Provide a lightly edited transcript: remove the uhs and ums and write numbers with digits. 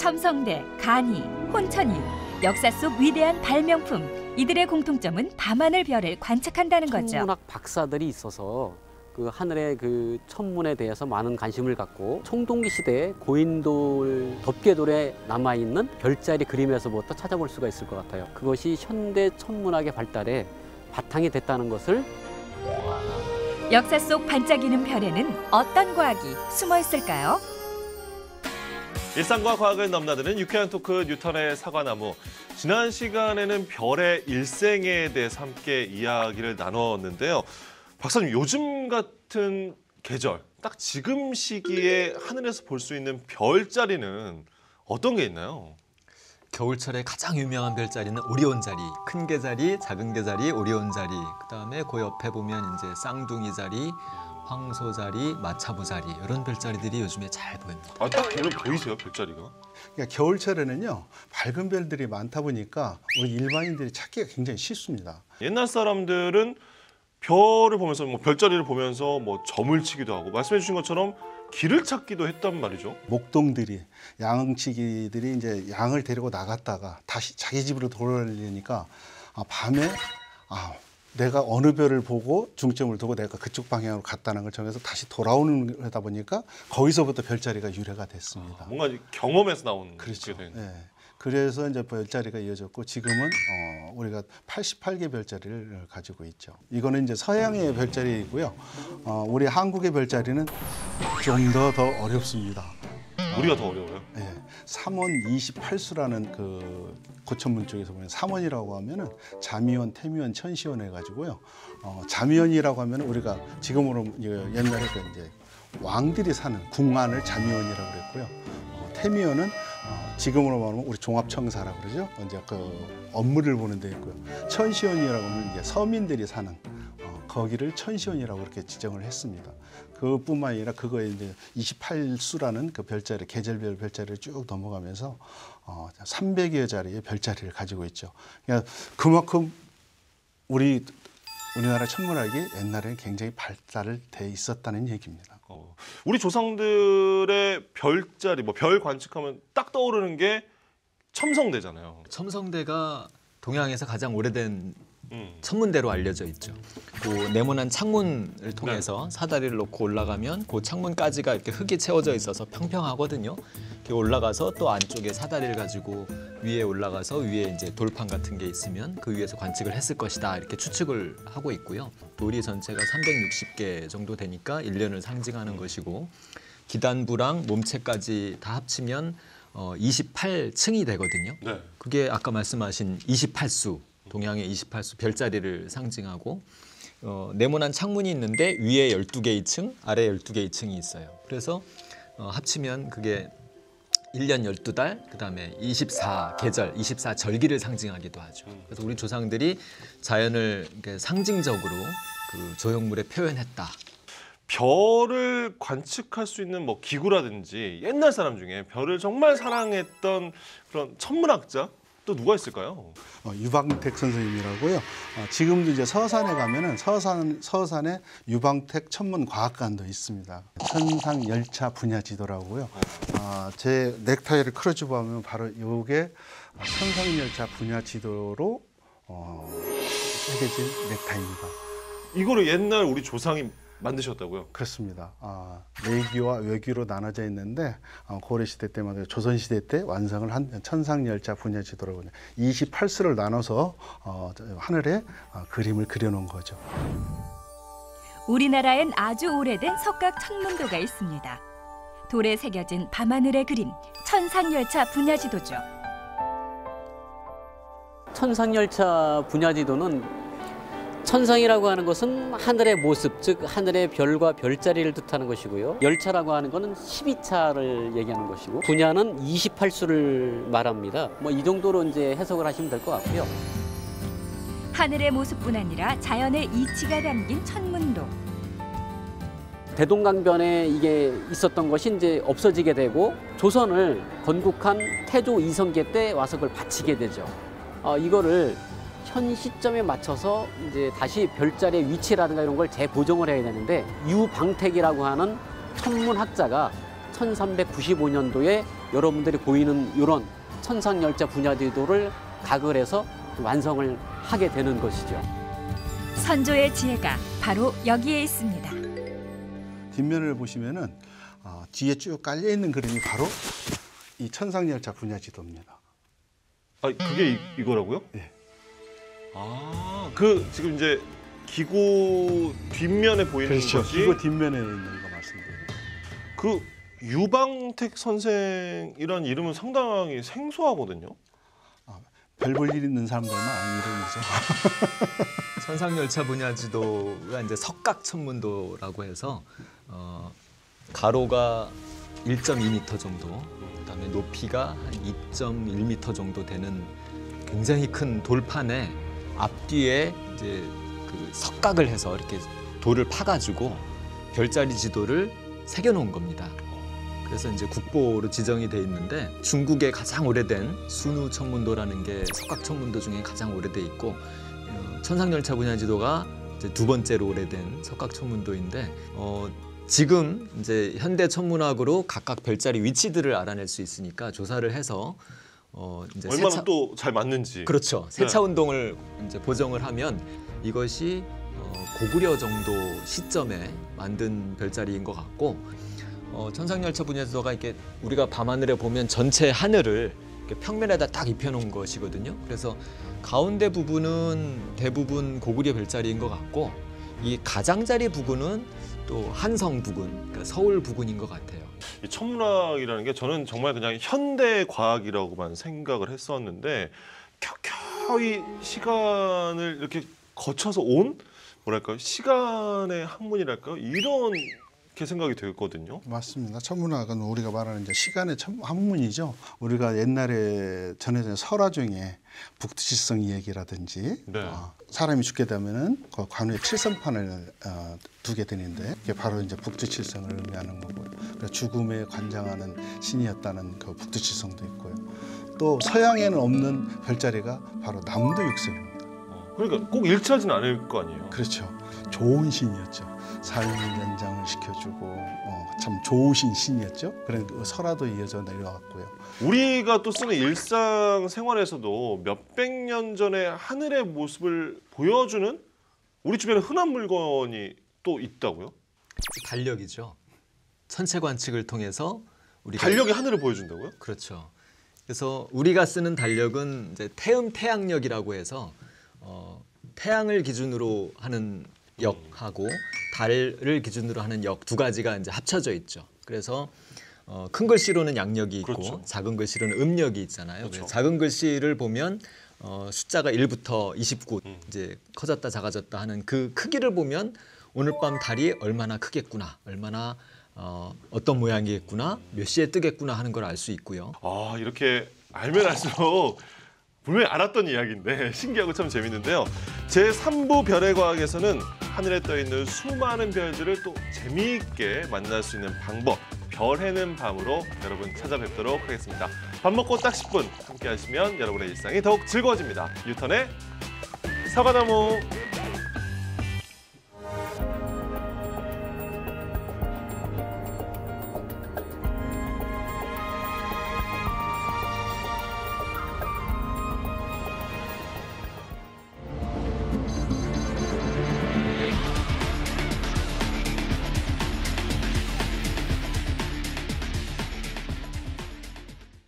첨성대, 간이, 혼천이, 역사 속 위대한 발명품. 이들의 공통점은 밤하늘 별을 관측한다는 거죠. 천문학 박사들이 있어서 그 하늘의 그 천문에 대해서 많은 관심을 갖고 청동기 시대에 고인돌 덮개돌에 남아있는 별자리 그림에서부터 찾아볼 수가 있을 것 같아요. 그것이 현대 천문학의 발달에 바탕이 됐다는 것을. 역사 속 반짝이는 별에는 어떤 과학이 숨어 있을까요? 일상과 과학을 넘나드는 유쾌한 토크 뉴턴의 사과나무. 지난 시간에는 별의 일생에 대해서 함께 이야기를 나눴는데요. 박사님, 요즘 같은 계절, 딱 지금 시기에 하늘에서 볼 수 있는 별자리는 어떤 게 있나요? 겨울철에 가장 유명한 별자리는 오리온자리, 큰 개자리, 작은 개자리, 오리온자리. 그다음에 그 옆에 보면 이제 쌍둥이자리, 황소자리, 마차부자리 이런 별자리들이 요즘에 잘 보입니다. 아, 딱 보면 보이세요, 별자리가? 그러니까 겨울철에는요, 밝은 별들이 많다 보니까 우리 일반인들이 찾기가 굉장히 쉽습니다. 옛날 사람들은 별을 보면서 별자리를 보면서 점을 치기도 하고 말씀해 주신 것처럼 길을 찾기도 했단 말이죠. 목동들이 양치기들이 이제 양을 데리고 나갔다가 다시 자기 집으로 돌아오려니까 밤에 내가 어느 별을 보고 중점을 두고 내가 그쪽 방향으로 갔다는 걸 정해서 다시 돌아오는 거다 보니까 거기서부터 별자리가 유래가 됐습니다. 뭔가 경험에서 나온 그렇죠. 게 된. 네. 그래서 이제 별자리가 이어졌고 지금은 우리가 88개 별자리를 가지고 있죠. 이거는 이제 서양의 별자리이고요. 우리 한국의 별자리는 좀 더 어렵습니다. 우리가 더 어려워요? 네. 3원 28수라는 그 고천문 쪽에서 보면 3원이라고 하면은 자미원, 태미원, 천시원 해가지고요. 자미원이라고 하면 우리가 지금으로 옛날에 그 이제 왕들이 사는 궁안을 자미원이라고 그랬고요. 태미원은 지금으로 말하면 우리 종합청사라고 그러죠. 이제 그 업무를 보는 데 있고요. 천시원이라고 하면 이제 서민들이 사는 거기를 천시원이라고 그렇게 지정을 했습니다. 그뿐만 아니라 그거에 이제 28수라는 그 별자리, 계절별 별자리를 쭉 넘어가면서 300여 자리의 별자리를 가지고 있죠. 그러니까 그만큼 우리나라 천문학이 옛날에는 굉장히 발달을 돼 있었다는 얘기입니다. 우리 조상들의 별자리, 별 관측하면 딱 떠오르는 게 첨성대잖아요. 첨성대가 동양에서 가장 오래된 천문대로 알려져 있죠. 그 네모난 창문을 통해서 사다리를 놓고 올라가면 그 창문까지가 이렇게 흙이 채워져 있어서 평평하거든요. 이렇게 올라가서 또 안쪽에 사다리를 가지고 위에 올라가서 위에 이제 돌판 같은 게 있으면 그 위에서 관측을 했을 것이다 이렇게 추측을 하고 있고요. 돌이 전체가 360개 정도 되니까 1년을 상징하는 것이고 기단부랑 몸체까지 다 합치면 28층이 되거든요. 네. 그게 아까 말씀하신 28수. 동양의 28수 별자리를 상징하고 네모난 창문이 있는데 위에 12개의 층, 아래에 12개의 층이 있어요. 그래서 합치면 그게 1년 12달, 그다음에 24계절, 24절기를 상징하기도 하죠. 그래서 우리 조상들이 자연을 상징적으로 그 조형물에 표현했다. 별을 관측할 수 있는 기구라든지 옛날 사람 중에 별을 정말 사랑했던 그런 천문학자 또 누가 있을까요? 유방택 선생님이라고요. 지금도 이제 서산에 가면은 서산에 유방택 천문과학관도 있습니다. 천상열차 분야지도라고요. 제 넥타이를 크로즈업 하면 바로 이게 천상열차 분야지도로 새겨진 넥타이입니다. 이거를 옛날 우리 조상이 만드셨다고요? 그렇습니다. 내기와 외기로 나눠져 있는데 고려시대 때마다 조선시대 때 완성을 한 천상열차 분야지도라고 28수를 나눠서 하늘에 그림을 그려놓은 거죠. 우리나라엔 아주 오래된 석각 천문도가 있습니다. 돌에 새겨진 밤하늘의 그림, 천상열차 분야지도죠. 천상열차 분야지도는 천상이라고 하는 것은 하늘의 모습, 즉 하늘의 별과 별자리를 뜻하는 것이고요. 열차라고 하는 것은 12차를 얘기하는 것이고 분야는 28수를 말합니다. 이 정도로 이제 해석을 하시면 될 것 같고요. 하늘의 모습뿐 아니라 자연의 이치가 담긴 천문도. 대동강변에 이게 있었던 것이 이제 없어지게 되고 조선을 건국한 태조 이성계 때 와서 그걸 바치게 되죠. 이거를 현 시점에 맞춰서 이제 다시 별자리의 위치라든가 이런 걸 재보정을 해야 되는데 유방택이라고 하는 천문학자가 1395년도에 여러분들이 보이는 이런 천상열차 분야지도를 각을 해서 완성을 하게 되는 것이죠. 선조의 지혜가 바로 여기에 있습니다. 뒷면을 보시면은 뒤에 쭉 깔려 있는 그림이 바로 이 천상열차 분야지도입니다. 아, 그게 이거라고요? 예. 아, 그 지금 이제 기고 뒷면에 보이는 그렇죠. 것이 이거 뒷면에 있는 거 말씀드려요. 그 유방택 선생이란 이름은 상당히 생소하거든요. 별 볼 일 있는 사람들만 아는 이름이죠. 천상열차 분야지도가 이제 석각천문도라고 해서 가로가 1.2m 정도, 그다음에 높이가 한 2.1m 정도 되는 굉장히 큰 돌판에 앞뒤에 이제 그 석각을 해서 이렇게 돌을 파가지고 별자리 지도를 새겨놓은 겁니다. 그래서 이제 국보로 지정이 돼 있는데 중국의 가장 오래된 순우천문도라는 게 석각천문도 중에 가장 오래돼 있고 천상열차 분야지도가 이제 두 번째로 오래된 석각천문도인데 지금 이제 현대 천문학으로 각각 별자리 위치들을 알아낼 수 있으니까 조사를 해서 이제 얼마나 또 잘 맞는지. 그렇죠. 세차 운동을 이제 보정을 하면 이것이 고구려 정도 시점에 만든 별자리인 것 같고 천상열차 분야지도가 이렇게 우리가 밤하늘에 보면 전체 하늘을 이렇게 평면에다 딱 입혀놓은 것이거든요. 그래서 가운데 부분은 대부분 고구려 별자리인 것 같고 이 가장자리 부근은 또 한성 부근, 그러니까 서울 부근인 것 같아요. 이 천문학이라는 게 저는 정말 그냥 현대 과학이라고만 생각을 했었는데 켜켜이 시간을 이렇게 거쳐서 온 뭐랄까요? 시간의 학문이랄까요? 이렇게 생각이 되거든요. 맞습니다. 천문학은 우리가 말하는 이제 시간의 학문이죠. 우리가 옛날에 전해진 설화 중에 북두칠성 이야기라든지 네. 사람이 죽게 되면은 그 관우에 칠성판을 두게 되는데 이게 바로 이제 북두칠성을 의미하는 거고요. 그러니까 죽음에 관장하는 신이었다는 그 북두칠성도 있고요. 또 서양에는 없는 별자리가 바로 남도육성입니다. 그러니까 꼭 일치하진 않을 거 아니에요. 그렇죠. 좋은 신이었죠. 삶의 연장을 시켜주고 참 좋으신 신이었죠. 그런 설화도 이어져 내려왔고요. 우리가 또 쓰는 일상생활에서도 몇백 년 전의 하늘의 모습을 보여주는 우리 주변에 흔한 물건이 또 있다고요? 달력이죠. 천체 관측을 통해서 우리가 달력이 하늘을 보여준다고요? 그렇죠. 그래서 우리가 쓰는 달력은 이제 태음태양력이라고 해서 태양을 기준으로 하는 역하고 달을 기준으로 하는 역 두 가지가 이제 합쳐져 있죠. 그래서 큰 글씨로는 양력이 있고 그렇죠. 작은 글씨로는 음력이 있잖아요. 그렇죠. 그래서 작은 글씨를 보면 숫자가 1부터 29 이제 커졌다 작아졌다 하는 그 크기를 보면 오늘 밤 달이 얼마나 크겠구나, 얼마나 어떤 모양이겠구나, 몇 시에 뜨겠구나 하는 걸 알 수 있고요. 아, 이렇게 알면 알수록 분명히 알았던 이야기인데 신기하고 참 재밌는데요. 제3부 별의 과학에서는 하늘에 떠있는 수많은 별들을 또 재미있게 만날 수 있는 방법, 별 해는 밤으로 여러분 찾아뵙도록 하겠습니다. 밥 먹고 딱 10분 함께 하시면 여러분의 일상이 더욱 즐거워집니다. 뉴턴의 사과나무.